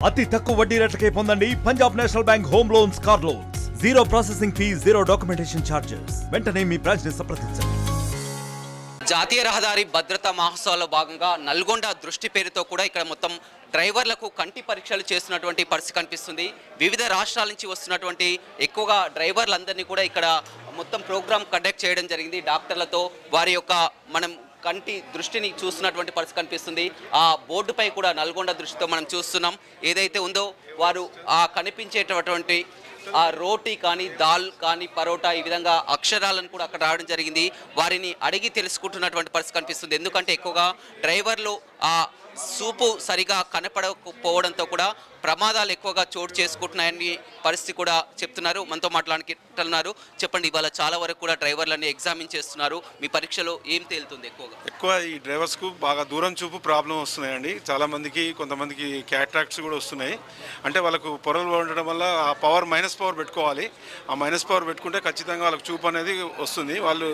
అతి తక్కువ వడ్డీ రేట్లకే పొందండి Punjab national bank home loans, car loans. Zero processing fee, zero documentation charges. వెంటనే మీ బ్రాంచ్ ని సంప్రదించండి. జాతీయ రహదారి భద్రతా మహోత్సవాల్లో భాగంగా నల్గొండ దృష్టి పేరుతో కూడా ఇక్కడ మొత్తం డ్రైవర్లకు కంటి పరీక్షలు చేస్తున్నటువంటి పరిస్థితి కనిపిస్తుంది. వివిధ రాష్ట్రాల నుంచి వస్తున్నటువంటి ఎక్కువగా డ్రైవర్లందరినీ కూడా ఇక్కడ మొత్తం ప్రోగ్రామ్ కండక్ట్ చేయడం జరిగింది. డాక్టర్లతో వారి యొక్క మనం కంటి దృష్టిని చూస్తున్నటువంటి పరిస్థితి కనిపిస్తుంది. ఆ బోర్డుపై కూడా నల్గొండ దృష్టితో మనం చూస్తున్నాం. ఏదైతే ఉందో వారు ఆ కనిపించేటటువంటి ఆ రోటీ కానీ, దాల్ కానీ, పరోటా ఈ విధంగా అక్షరాలను కూడా అక్కడ రావడం జరిగింది. వారిని అడిగి తెలుసుకుంటున్నటువంటి పరిస్థితి కనిపిస్తుంది. ఎందుకంటే ఎక్కువగా డ్రైవర్లు ఆ సూపు సరిగా కనపడకపోవడంతో కూడా ప్రమాదాలు ఎక్కువగా చోటు చేసుకుంటున్నాయని పరిస్థితి కూడా చెప్తున్నారు. మనతో మాట్లాడుతున్నారు. చెప్పండి, ఇవాళ చాలా వరకు కూడా డ్రైవర్లని ఎగ్జామిన్ చేస్తున్నారు. మీ పరీక్షలో ఏం తేలుతుంది? ఎక్కువ ఈ డ్రైవర్స్కు బాగా దూరం చూపు ప్రాబ్లం వస్తున్నాయండి. చాలామందికి, కొంతమందికి క్యాట్రాక్ట్స్ కూడా వస్తున్నాయి. అంటే వాళ్ళకు పొరలు ఉండడం వల్ల ఆ పవర్ మైనస్ పవర్ పెట్టుకోవాలి. ఆ మైనస్ పవర్ పెట్టుకుంటే ఖచ్చితంగా వాళ్ళకి చూపు అనేది వస్తుంది. వాళ్ళు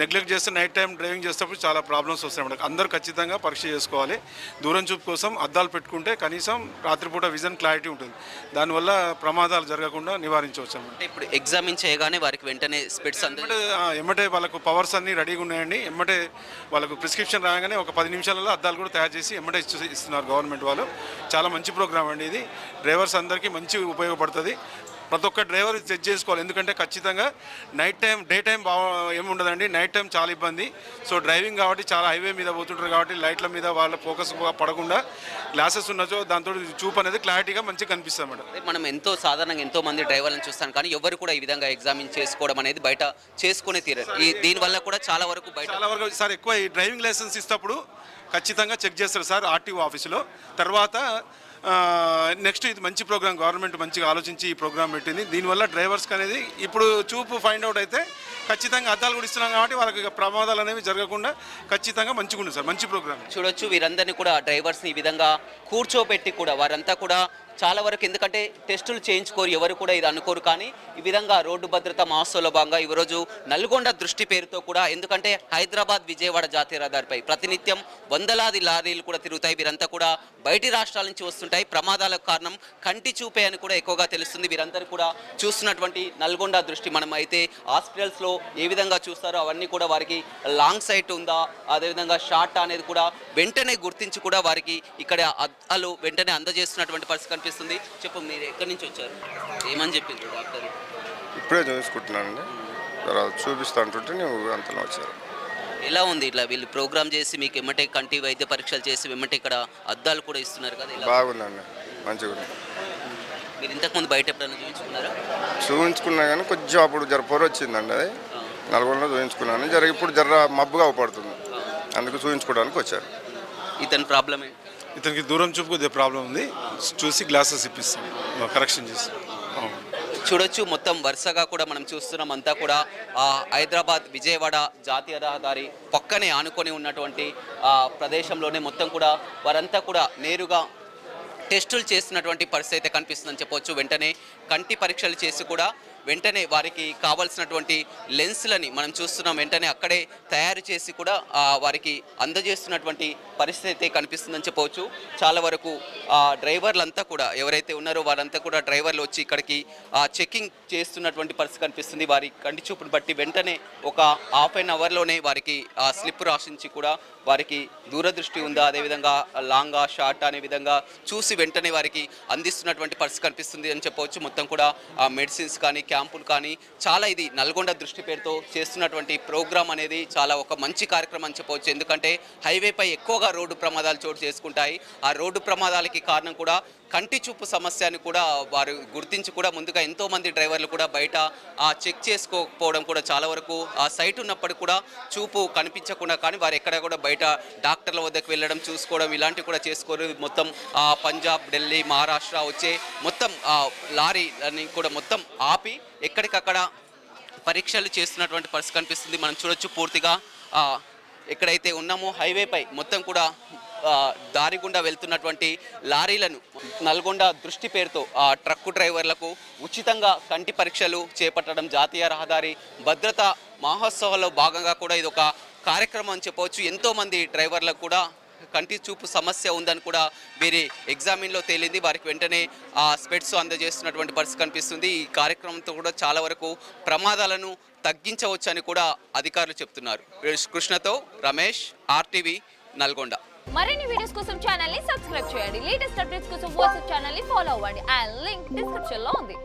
నెగ్లెక్ట్ చేస్తే నైట్ టైం డ్రైవింగ్ చేసేటప్పుడు చాలా ప్రాబ్లమ్స్ వస్తాయి అన్నమాట. అందరూ ఖచ్చితంగా పరీక్ష చేసుకోవాలి. దూరం చూపు కోసం అద్దాలు పెట్టుకుంటే కనీసం రాత్రిపూట విజన్ క్లారిటీ ఉంటుంది. దానివల్ల ప్రమాదాలు జరగకుండా నివారించవచ్చు అన్నమాట. ఇప్పుడు ఎగ్జామిన్ చేయగానే వారికి వెంటనే స్పెట్స్ ఎమ్మటే వాళ్ళకు పవర్స్ అన్నీ రెడీగా ఉన్నాయండి. ఎమ్మటే వాళ్ళకు ప్రిస్క్రిప్షన్ రాగానే ఒక 10 నిమిషాలలో అద్దాలు కూడా తయారు చేసి ఎమ్మటే ఇస్తున్నారు గవర్నమెంట్ వాళ్ళు. చాలా మంచి ప్రోగ్రామ్ అండి ఇది. డ్రైవర్స్ అందరికీ మంచి ఉపయోగపడుతుంది. ప్రతి ఒక్క డ్రైవర్ చెక్ చేసుకోవాలి. ఎందుకంటే ఖచ్చితంగా నైట్ టైం, డే టైం ఏముండదండి. నైట్ టైం చాలా ఇబ్బంది. సో డ్రైవింగ్ కాబట్టి చాలా హైవే మీద పోతుంటారు కాబట్టి లైట్ల మీద వాళ్ళ ఫోకస్ పడకుండా గ్లాసెస్ ఉన్నచో దాంతో చూపు అనేది క్లారిటీగా మంచిగా కనిపిస్తుంది మేడం. మనం ఎంతో సాధారణంగా ఎంతో మంది డ్రైవర్లను చూస్తాం, కానీ ఎవరు కూడా ఈ విధంగా ఎగ్జామిన్ చేసుకోవడం అనేది బయట చేసుకునే తీరారు. దీనివల్ల కూడా చాలా వరకు సార్ ఎక్కువ ఈ డ్రైవింగ్ లైసెన్స్ ఇస్తప్పుడు ఖచ్చితంగా చెక్ చేస్తారు సార్ ఆర్టీఓ ఆఫీసులో. తర్వాత నెక్స్ట్ ఇది మంచి ప్రోగ్రామ్, గవర్నమెంట్ మంచిగా ఆలోచించి ఈ ప్రోగ్రామ్ పెట్టింది. దీనివల్ల డ్రైవర్స్కి అనేది ఇప్పుడు చూపు ఫైండ్ అవుట్ అయితే ఖచ్చితంగా అద్దాలు కూడా ఇస్తున్నాం కాబట్టి వాళ్ళకి ప్రమాదాలు అనేవి జరగకుండా ఖచ్చితంగా మంచిగా ఉంది సార్. మంచి ప్రోగ్రామ్ చూడొచ్చు. వీరందరినీ కూడా డ్రైవర్స్ని ఈ విధంగా కూర్చోబెట్టి కూడా వారంతా కూడా చాలా వరకు, ఎందుకంటే టెస్టులు చేయించుకోరు, ఎవరు కూడా ఇది అనుకోరు, కానీ ఈ విధంగా రోడ్డు భద్రతా మహోత్సవంలో భాగంగా ఈరోజు నల్గొండ దృష్టి పేరుతో కూడా, ఎందుకంటే హైదరాబాద్ విజయవాడ జాతీయ రహదారిపై ప్రతినిత్యం వందలాది లారీలు కూడా తిరుగుతాయి. వీరంతా కూడా బయటి రాష్ట్రాల నుంచి వస్తుంటాయి. ప్రమాదాలకు కారణం కంటి చూపే అని కూడా ఎక్కువగా తెలుస్తుంది. వీరందరూ కూడా చూస్తున్నటువంటి నల్గొండ దృష్టి, మనం అయితే హాస్పిటల్స్లో ఏ విధంగా చూస్తారో అవన్నీ కూడా వారికి లాంగ్ సైట్ ఉందా, అదేవిధంగా షార్ట్ అనేది కూడా వెంటనే గుర్తించి కూడా వారికి ఇక్కడ అద్దాలు వెంటనే అందజేస్తున్నటువంటి పరిస్థితి కనిపిస్తుంది. చెప్పు, మీరు ఎక్కడి నుంచి వచ్చారు? ఏమని చెప్పింది డాక్టర్? ఇప్పుడే చూసుకుంటున్నానండి, చూపిస్తా అంటుంటే నువ్వు అంతలో వచ్చారు. ఎలా ఉంది ఇట్లా వీళ్ళు ప్రోగ్రామ్ చేసి మీకు ఎమ్మటే కంటి వైద్య పరీక్షలు చేసి వెమ్మటే ఇక్కడ అద్దాలు కూడా ఇస్తున్నారు కదా? బాగుందండి, మంచిగా ఉంది. మీరు ఇంతకుముందు బయట ఎప్పుడైనా చూపించుకున్నారా? చూపించుకున్నా కానీ కొంచెం అప్పుడు జర పొర వచ్చిందండి. అది నల్గొండలో చూపించుకున్నాను. ఇప్పుడు జర మబ్బుగా అవపడుతుంది, అందుకు చూపించుకోవడానికి వచ్చారు. ఇతని ప్రాబ్లమే, ఇతనికి దూరం చూపు కొద్దిగా ప్రాబ్లం ఉంది. చూసి గ్లాసెస్ ఇప్పిస్తాం, కరెక్షన్ చేస్తాం. చూడొచ్చు. మొత్తం వరుసగా కూడా మనం చూస్తున్నాం. అంతా కూడా హైదరాబాద్ విజయవాడ జాతీయ రహదారి పక్కనే ఆనుకొని ఉన్నటువంటి ప్రదేశంలోనే మొత్తం కూడా వారంతా కూడా నేరుగా టెస్టులు చేస్తున్నటువంటి పరిస్థితి అయితే కనిపిస్తుందని చెప్పవచ్చు. వెంటనే కంటి పరీక్షలు చేసి కూడా వెంటనే వారికి కావాల్సినటువంటి లెన్స్లని మనం చూస్తున్నాం. వెంటనే అక్కడే తయారు చేసి కూడా వారికి అందజేస్తున్నటువంటి పరిస్థితి అయితే కనిపిస్తుందని చెప్పవచ్చు. చాలా వరకు డ్రైవర్లంతా కూడా ఎవరైతే ఉన్నారో వారంతా కూడా డ్రైవర్లు వచ్చి ఇక్కడికి చెకింగ్ చేస్తున్నటువంటి పరిస్థితి కనిపిస్తుంది. వారి కంటి చూపును బట్టి వెంటనే ఒక హాఫ్ అన్ అవర్లోనే వారికి స్లిప్ రాసించి కూడా వారికి దూరదృష్టి ఉందా, అదేవిధంగా లాంగా షార్ట్ అనే విధంగా చూసి వెంటనే వారికి అందిస్తున్నటువంటి పరిస్థితి కనిపిస్తుంది అని చెప్పవచ్చు. మొత్తం కూడా మెడిసిన్స్ కానీ, క్యాంపులు కానీ, చాలా ఇది నల్గొండ దృష్టి పేరుతో చేస్తున్నటువంటి ప్రోగ్రామ్ అనేది చాలా ఒక మంచి కార్యక్రమం అని చెప్పవచ్చు. ఎందుకంటే హైవేపై ఎక్కువగా రోడ్డు ప్రమాదాలు చోటు చేసుకుంటాయి. ఆ రోడ్డు ప్రమాదాలకి కారణం కూడా కంటి చూపు సమస్యని కూడా వారు గుర్తించి కూడా ముందుగా ఎంతోమంది డ్రైవర్లు కూడా బయట చెక్ చేసుకోకపోవడం కూడా చాలా వరకు సైట్ ఉన్నప్పటికీ కూడా చూపు కనిపించకుండా, కానీ వారు ఎక్కడ కూడా బయట డాక్టర్ల వద్దకు వెళ్ళడం, చూసుకోవడం ఇలాంటివి కూడా చేసుకోరు. మొత్తం పంజాబ్, ఢిల్లీ, మహారాష్ట్ర వచ్చే మొత్తం లారీ అని కూడా మొత్తం ఆపి ఎక్కడికక్కడ పరీక్షలు చేస్తున్నటువంటి పరిస్థితి కనిపిస్తుంది. మనం చూడొచ్చు. పూర్తిగా ఎక్కడైతే ఉన్నామో హైవేపై మొత్తం కూడా దారి గుండా వెళ్తున్నటువంటి లారీలను నల్గొండ దృష్టి పేరుతో ట్రక్కు డ్రైవర్లకు ఉచితంగా కంటి పరీక్షలు చేపట్టడం జాతీయ రహదారి భద్రతా మహోత్సవాల్లో భాగంగా కూడా ఇది ఒక కార్యక్రమం అని చెప్పవచ్చు. ఎంతోమంది డ్రైవర్లకు కూడా కంటి చూపు సమస్య ఉందని కూడా వీరి ఎగ్జామిన్లో తేలింది. వారికి వెంటనే స్పెట్స్ అందజేస్తున్నటువంటి పరిస్థితి కనిపిస్తుంది. ఈ కార్యక్రమంతో కూడా చాలా వరకు ప్రమాదాలను తగ్గించవచ్చని కూడా అధికారులు చెప్తున్నారు. కృష్ణతో రమేష్, RTV, నల్గొండ. మరిన్ని వీడియోస్ కోసం ఛానల్ ని సబ్స్క్రైబ్ చేయండి. లేటెస్ట్ అప్డేట్స్ కోసం వాట్సాప్ ఛానల్ ని ఫాలో అవ్వండి. ఆ లింక్ డిస్క్రిప్షన్ లో ఉంది.